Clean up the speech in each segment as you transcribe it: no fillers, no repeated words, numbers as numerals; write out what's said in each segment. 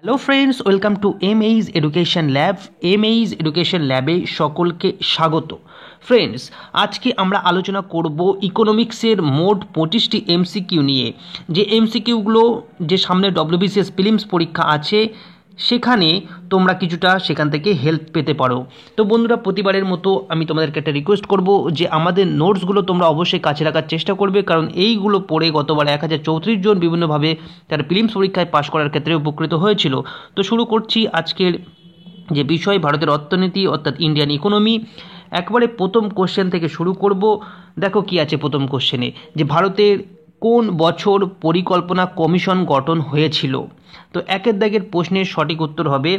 Hello friends, welcome to এমএইজ education lab. এমএইজ education ল্যাবে সকলকে স্বাগত। ফ্রেন্ডস, আজকে আমরা আলোচনা করব ইকোনমিক্সের মোট 25টি এমসিকিউ নিয়ে। যে এমসিকিউগুলো যে সামনে ডব্লিউবিসিএস প্রিলিমস পরীক্ষা আছে সেখানে তোমরা কিছুটা সেখান থেকে হেল্প পেতে পারো। তো বন্ধুরা, প্রতিবারের মতো আমি তোমাদেরকে একটা রিকোয়েস্ট করব যে আমাদের নোটসগুলো তোমরা অবশ্যই কাছে রাখার চেষ্টা করবে, কারণ এইগুলো পড়ে গতবার 1034 জন বিভিন্নভাবে তারা প্রিলিমস পরীক্ষায় পাশ করার ক্ষেত্রে উপকৃত হয়েছিল। তো শুরু করছি আজকের যে বিষয়, ভারতের অর্থনীতি অর্থাৎ ইন্ডিয়ান ইকোনমি। একবারে প্রথম কোশ্চেন থেকে শুরু করব। দেখো কি আছে প্রথম কোশ্চেনে, যে ভারতের কোন বছর পরিকল্পনা কমিশন গঠন হয়েছিল। তো একের দাগের প্রশ্নের সঠিক উত্তর হবে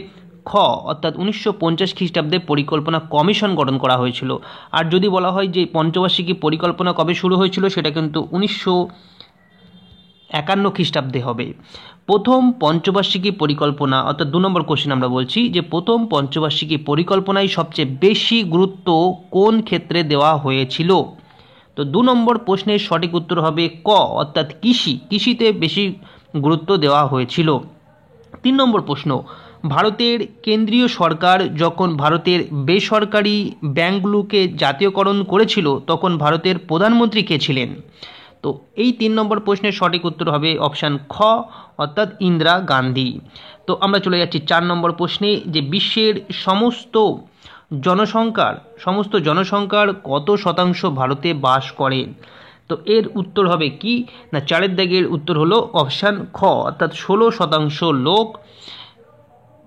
খ, অর্থাৎ 1950 খ্রিস্টাব্দে পরিকল্পনা কমিশন গঠন করা হয়েছিল। আর যদি বলা হয় যে পঞ্চবার্ষিকী পরিকল্পনা কবে শুরু হয়েছিল, সেটা কিন্তু 1951 খ্রিস্টাব্দে হবে। প্রথম পঞ্চবার্ষিকী পরিকল্পনা অর্থাৎ 2 নম্বর কোশ্চেন আমরা বলছি যে প্রথম পঞ্চবার্ষিকী পরিকল্পনায় সবচেয়ে বেশি গুরুত্ব কোন ক্ষেত্রে দেওয়া হয়েছিল। তো 2 নম্বর প্রশ্নের সঠিক উত্তর হবে ক, অর্থাৎ কৃষিতে বেশি গুরুত্ব দেওয়া হয়েছিল। 3 নম্বর প্রশ্ন, ভারতের কেন্দ্রীয় সরকার যখন ভারতের বেসরকারি ব্যাংকগুলোকে জাতীয়করণ করেছিল তখন ভারতের প্রধানমন্ত্রী কে ছিলেন। তো এই 3 নম্বর প্রশ্নের সঠিক উত্তর হবে অপশান খ, অর্থাৎ ইন্দিরা গান্ধী। তো আমরা চলে যাচ্ছি 4 নম্বর প্রশ্নে, যে বিশ্বের সমস্ত জনসংখ্যার কত শতাংশ ভারতে বাস করে। তো এর উত্তর হবে কি না, 4 দাগের উত্তর হলো অপশান খ, অর্থাৎ 16% লোক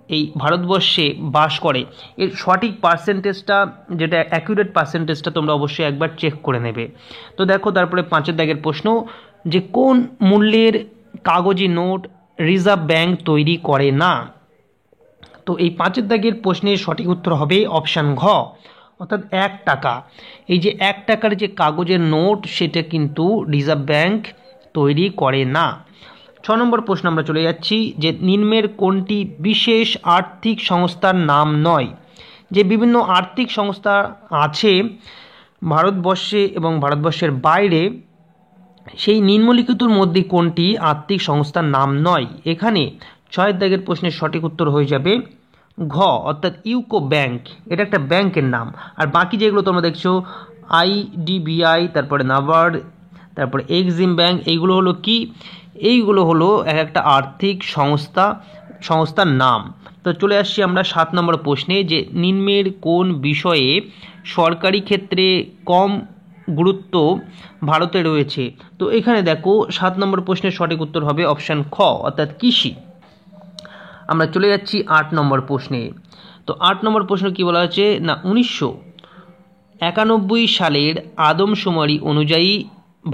এই ভারতবর্ষে বাস করে। এর সঠিক পার্সেন্টেজটা, যেটা অ্যাকুরেট পার্সেন্টেজটা তোমরা অবশ্যই একবার চেক করে নেবে। তো দেখো তারপরে 5 দাগের প্রশ্ন, যে কোন মূল্যের কাগজি নোট রিজার্ভ ব্যাংক তৈরি করে না। তো এই 5 দাগের প্রশ্নের সঠিক উত্তর হবে অপশান ঘ, অর্থাৎ 1 টাকা। এই যে 1 টাকার যে কাগজের নোট সেটা কিন্তু রিজার্ভ ব্যাংক তৈরি করে না। 6 নম্বর প্রশ্ন আমরা চলে যাচ্ছি, যে নিম্নের কোনটি বিশেষ আর্থিক সংস্থার নাম নয়। যে বিভিন্ন আর্থিক সংস্থা আছে ভারতবর্ষে এবং ভারতবর্ষের বাইরে, সেই নিম্নলিখিতর মধ্যে কোনটি আর্থিক সংস্থার নাম নয়। এখানে 6 দাগের প্রশ্নের সঠিক উত্তর হয়ে যাবে ঘ, অর্থাৎ ইউকো ব্যাংক। এটা একটা ব্যাংকের নাম। আর বাকি যেগুলো তোমরা দেখছো আইডিবিআই, তারপরে নাবার্ড, তারপরে এক্সিম ব্যাংক, এইগুলো হলো কি, এইগুলো হলো এক একটা আর্থিক সংস্থার নাম। তো চলে আসছি আমরা 7 নম্বর প্রশ্নে, যে নিম্নের কোন বিষয়ে সরকারি ক্ষেত্রে কম গুরুত্ব ভারতে রয়েছে। তো এখানে দেখো 7 নম্বর প্রশ্নের সঠিক উত্তর হবে অপশান খ, অর্থাৎ কৃষি। আমরা চলে যাচ্ছি 8 নম্বর প্রশ্নে। তো 8 নম্বর প্রশ্ন কি বলা হচ্ছে না, 1991 সালের আদমশুমারি অনুযায়ী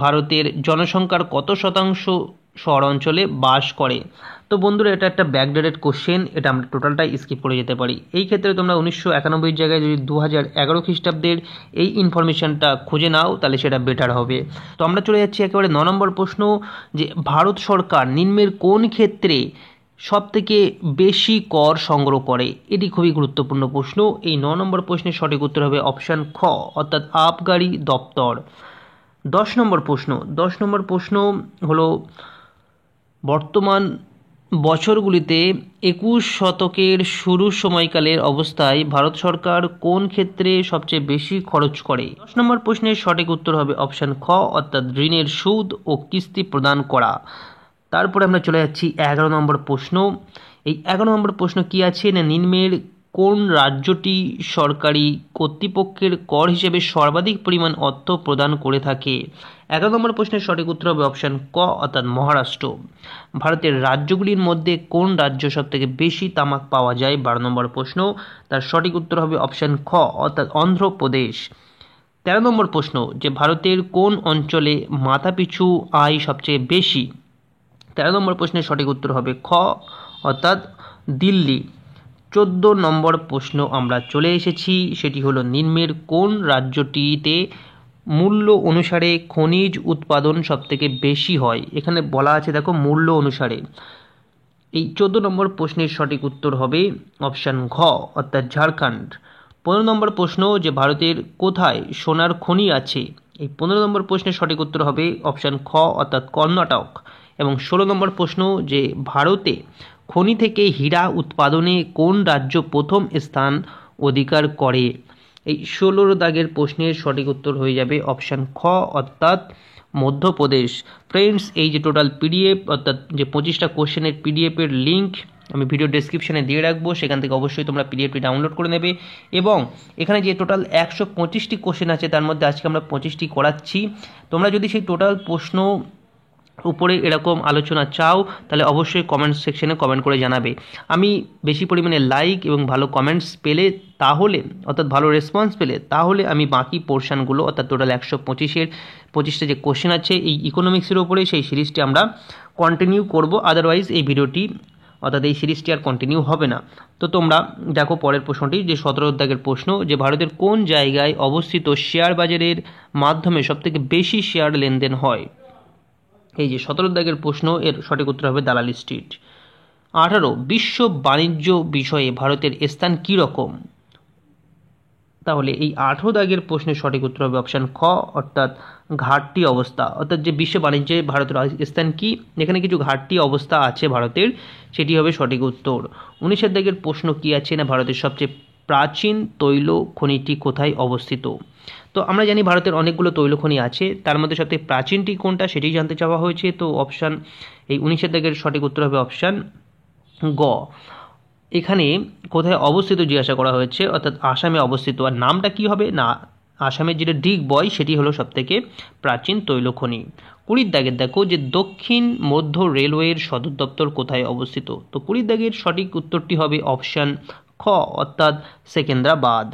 ভারতের জনসংখ্যার কত শতাংশ শহর অঞ্চলে বাস করে। তো বন্ধুরা, এটা একটা ব্যাকডেটেড কোশ্চেন, এটা আমরা টোটালটাই স্কিপ করে যেতে পারি। এই ক্ষেত্রে তোমরা 1991 জায়গায় যদি 2011 খ্রিস্টাব্দের এই ইনফরমেশনটা খুঁজে নাও তাহলে সেটা বেটার হবে। তো আমরা চলে যাচ্ছি একেবারে 9 নম্বর প্রশ্ন, যে ভারত সরকার নিম্নের কোন ক্ষেত্রে সবথেকে বেশি কর সংগ্রহ করে। এটি খুবই গুরুত্বপূর্ণ প্রশ্ন। এই 9 নম্বর প্রশ্নের সঠিক উত্তর হবে অপশান খ, অর্থাৎ আবগারি দপ্তর। 10 নম্বর প্রশ্ন হলো, বর্তমান বছরগুলিতে 21 শতকের শুরুর সময়কালের অবস্থায় ভারত সরকার কোন ক্ষেত্রে সবচেয়ে বেশি খরচ করে। 10 নম্বর প্রশ্নের সঠিক উত্তর হবে অপশান খ, অর্থাৎ ঋণের সুদ ও কিস্তি প্রদান করা। তারপরে আমরা চলে যাচ্ছি 11 নম্বর প্রশ্ন। এই 11 নম্বর প্রশ্ন কি আছে না, নিম্নের কোন রাজ্যটি সরকারি কর্তৃপক্ষের কর হিসেবে সর্বাধিক পরিমাণ অর্থ প্রদান করে থাকে। 11 নম্বর প্রশ্নের সঠিক উত্তর হবে অপশান ক, অর্থাৎ মহারাষ্ট্র। ভারতের রাজ্যগুলির মধ্যে কোন রাজ্য সবথেকে বেশি তামাক পাওয়া যায়। 12 নম্বর প্রশ্ন, তার সঠিক উত্তর হবে অপশান খ, অর্থাৎ অন্ধ্রপ্রদেশ। 13 নম্বর প্রশ্ন, যে ভারতের কোন অঞ্চলে মাথাপিছু আয় সবচেয়ে বেশি। 13 নম্বর প্রশ্নের সঠিক উত্তর হবে খ, অর্থাৎ দিল্লি। 14 নম্বর প্রশ্ন আমরা চলে এসেছি, সেটি হলো নিম্নের কোন রাজ্যটিতে মূল্য অনুসারে খনিজ উৎপাদন সবথেকে বেশি হয়। এখানে বলা আছে দেখো মূল্য অনুসারে। এই 14 নম্বর প্রশ্নের সঠিক উত্তর হবে অপশান ঘ, অর্থাৎ ঝাড়খণ্ড। 15 নম্বর প্রশ্ন, যে ভারতের কোথায় সোনার খনি আছে। এই 15 নম্বর প্রশ্নের সঠিক উত্তর হবে অপশান খ, অর্থাৎ কর্ণাটক। এবং 16 নম্বর প্রশ্ন, যে ভারতে খনি থেকে হীরা উৎপাদনে কোন রাজ্য প্রথম স্থান অধিকার করে? এই 16 দাগের প্রশ্নের সঠিক উত্তর হয়ে যাবে অপশান খ, অর্থাৎ মধ্যপ্রদেশ। ফ্রেন্ডস, এই যে টোটাল পিডিএফ অর্থাৎ যে 25টা কোশ্চেনের পিডিএফের লিঙ্ক আমি ভিডিও ডেসক্রিপশনে দিয়ে রাখবো, সেখান থেকে অবশ্যই তোমরা পিডিএফটি ডাউনলোড করে নেবে। এবং এখানে যে টোটাল 125টি কোশ্চেন আছে তার মধ্যে আজকে আমরা 25টি করাচ্ছি। তোমরা যদি সেই টোটাল প্রশ্ন উপরে এরকম আলোচনা চাও তাহলে অবশ্যই কমেন্ট সেকশনে কমেন্ট করে জানাবে। আমি বেশি পরিমাণে লাইক এবং ভালো কমেন্টস পেলে তাহলে অর্থাৎ ভালো রেসপন্স পেলে তাহলে আমি বাকি পোর্শনগুলো অর্থাৎ টোটাল 125টা যে কোশ্চেন আছে এই ইকোনমিক্সের ওপরে সেই সিরিজটি আমরা কন্টিনিউ করব। আদারওয়াইজ এই ভিডিওটি অর্থাৎ এই সিরিজটি আর কন্টিনিউ হবে না। তো তোমরা দেখো পরের প্রশ্নটি, যে 17 দাগের প্রশ্ন, যে ভারতের কোন জায়গায় অবস্থিত শেয়ার বাজারের মাধ্যমে সবথেকে বেশি শেয়ার লেনদেন হয়? এই যে 17 দাগের প্রশ্ন, এর সঠিক উত্তর হবে দালালি স্ট্রিট। 18 বিশ্ব বাণিজ্য বিষয়ে ভারতের স্থান কী রকম? তাহলে এই 18 দাগের প্রশ্নের সঠিক উত্তর হবে অপশান খ, অর্থাৎ ঘাটতি অবস্থা। অর্থাৎ যে বিশ্ব বাণিজ্যে ভারতের স্থান কি, এখানে কিছু ঘাটতি অবস্থা আছে ভারতের, সেটি হবে সঠিক উত্তর। 19 দাগের প্রশ্ন কি আছে না, ভারতের সবচেয়ে প্রাচীন তৈল খনিটি কোথায় অবস্থিত? তো আমরা জানি ভারতের অনেকগুলো তৈল খনি আছে, তার মধ্যে সবথেকে প্রাচীনটি কোনটা সেটি জানতে চাওয়া হয়েছে। তো অপশান এই 19 দাগের সঠিক উত্তর হবে অপশান গ। এখানে কোথায় অবস্থিত জিজ্ঞাসা করা হয়েছে, অর্থাৎ আসামে অবস্থিত। আর নামটা কি হবে না, আসামের যেটা ডিগবয় সেটি হলো সবথেকে প্রাচীন তৈল খনি। 20 দাগের দেখো, যে দক্ষিণ মধ্য রেলওয়ের সদর দপ্তর কোথায় অবস্থিত? তো 20 দাগের সঠিক উত্তরটি হবে অপশান খ, অর্থাৎ সেকেন্দ্রাবাদ।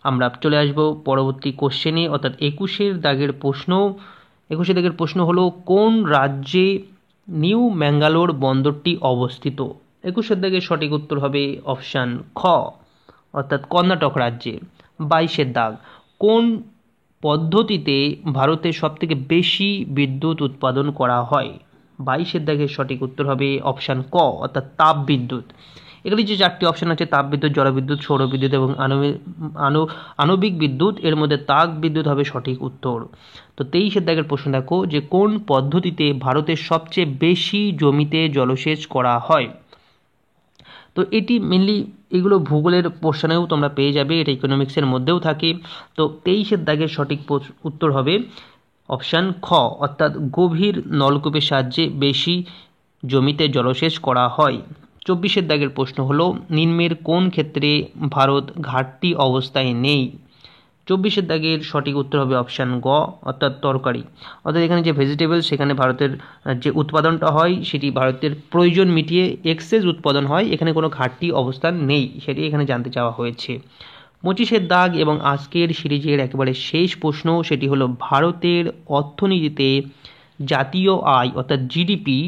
আমরা চলে আসবো পরবর্তী কোশ্চেনে, অর্থাৎ 21 দাগের প্রশ্ন। 21 দাগের প্রশ্ন হলো, কোন রাজ্যে নিউ ম্যাঙ্গালোর বন্দরটি অবস্থিত? 21 দাগের সঠিক উত্তর হবে অপশান খ, অর্থাৎ কর্ণাটক রাজ্যে। 22 দাগ, কোন পদ্ধতিতে ভারতে সবথেকে বেশি বিদ্যুৎ উৎপাদন করা হয়? 22 দাগের সঠিক উত্তর হবে অপশান ক, অর্থাৎ তাপ বিদ্যুৎ। এগুলি যে 4টি অপশান আছে, তাপবিদ্যুৎ, জলবিদ্যুৎ, সৌরবিদ্যুৎ এবং আণবিক বিদ্যুৎ, এর মধ্যে তাপ বিদ্যুৎ হবে সঠিক উত্তর। তো 23 দাগের প্রশ্ন দেখো, যে কোন পদ্ধতিতে ভারতের সবচেয়ে বেশি জমিতে জলসেচ করা হয়? তো এটি মেনলি এগুলো ভূগোলের পোর্শনেও তোমরা পেয়ে যাবে, এটা ইকোনমিক্সের মধ্যেও থাকে। তো 23 দাগের সঠিক উত্তর হবে অপশান খ, অর্থাৎ গভীর নলকূপের সাহায্যে বেশি জমিতে জলসেচ করা হয়। 24 দাগের প্রশ্ন হলো, নিম্নের কোন ক্ষেত্রে ভারত ঘাটতি অবস্থায় নেই? 24 দাগের সঠিক উত্তর হবে অপশান গ, অর্থাৎ তরকারি। অর্থাৎ এখানে যে ভেজিটেবল, সেখানে ভারতের যে উৎপাদনটা হয় সেটি ভারতের প্রয়োজন মিটিয়ে এক্সেস উৎপাদন হয়, এখানে কোনো ঘাটতি অবস্থান নেই, সেটি এখানে জানতে চাওয়া হয়েছে। 25 দাগ এবং আজকের সিরিজের একেবারে শেষ প্রশ্ন, সেটি হলো, ভারতের অর্থনীতিতে জাতীয় আয় অর্থাৎ জিডিপি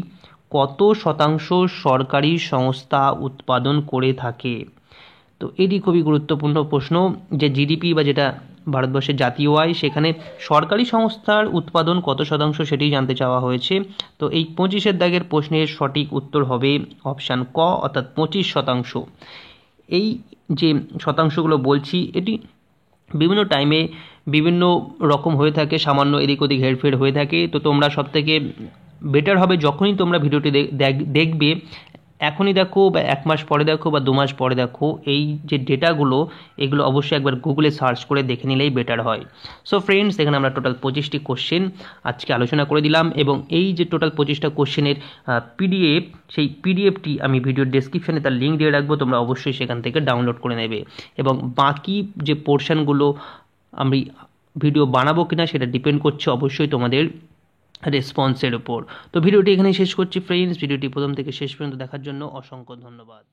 কত শতাংশ সরকারি সংস্থা উৎপাদন করে থাকে? তো এটি খুবই গুরুত্বপূর্ণ প্রশ্ন, যে জিডিপি বা যেটা ভারতবর্ষের জাতীয় আয়, সেখানে সরকারি সংস্থার উৎপাদন কত শতাংশ সেটি জানতে চাওয়া হয়েছে। তো এই 25 দাগের প্রশ্নের সঠিক উত্তর হবে অপশান ক, অর্থাৎ 25%। এই যে শতাংশগুলো বলছি এটি বিভিন্ন টাইমে বিভিন্ন রকম হয়ে থাকে, সামান্য এদিক ওদিক হেরফের হয়ে থাকে। তো তোমরা সবথেকে বেটার হবে যখনই তোমরা ভিডিওটি দেখবে, এখনই দেখো বা 1 মাস পরে দেখো বা 2 মাস পরে দেখো, এই যে ডেটাগুলো এগুলো অবশ্যই একবার গুগলে সার্চ করে দেখে নিলেই বেটার হয়। সো ফ্রেন্ডস, এখানে আমরা টোটাল 25টি কোশ্চেন আজকে আলোচনা করে দিলাম, এবং এই যে টোটাল 25টা কোশ্চেনের পিডিএফ, সেই পিডিএফটি আমি ভিডিওর ডেসক্রিপশনে তার লিঙ্ক দিয়ে রাখবো, তোমরা অবশ্যই সেখান থেকে ডাউনলোড করে নেবে। এবং বাকি যে পোর্শনগুলো আমি ভিডিও বানাবো কিনা সেটা ডিপেন্ড করছে অবশ্যই তোমাদের রেসপন্সের উপর। তো ভিডিওটি এখানেই শেষ করছি ফ্রেন্ডস। ভিডিওটি প্রথম থেকে শেষ পর্যন্ত দেখার জন্য অসংখ্য ধন্যবাদ।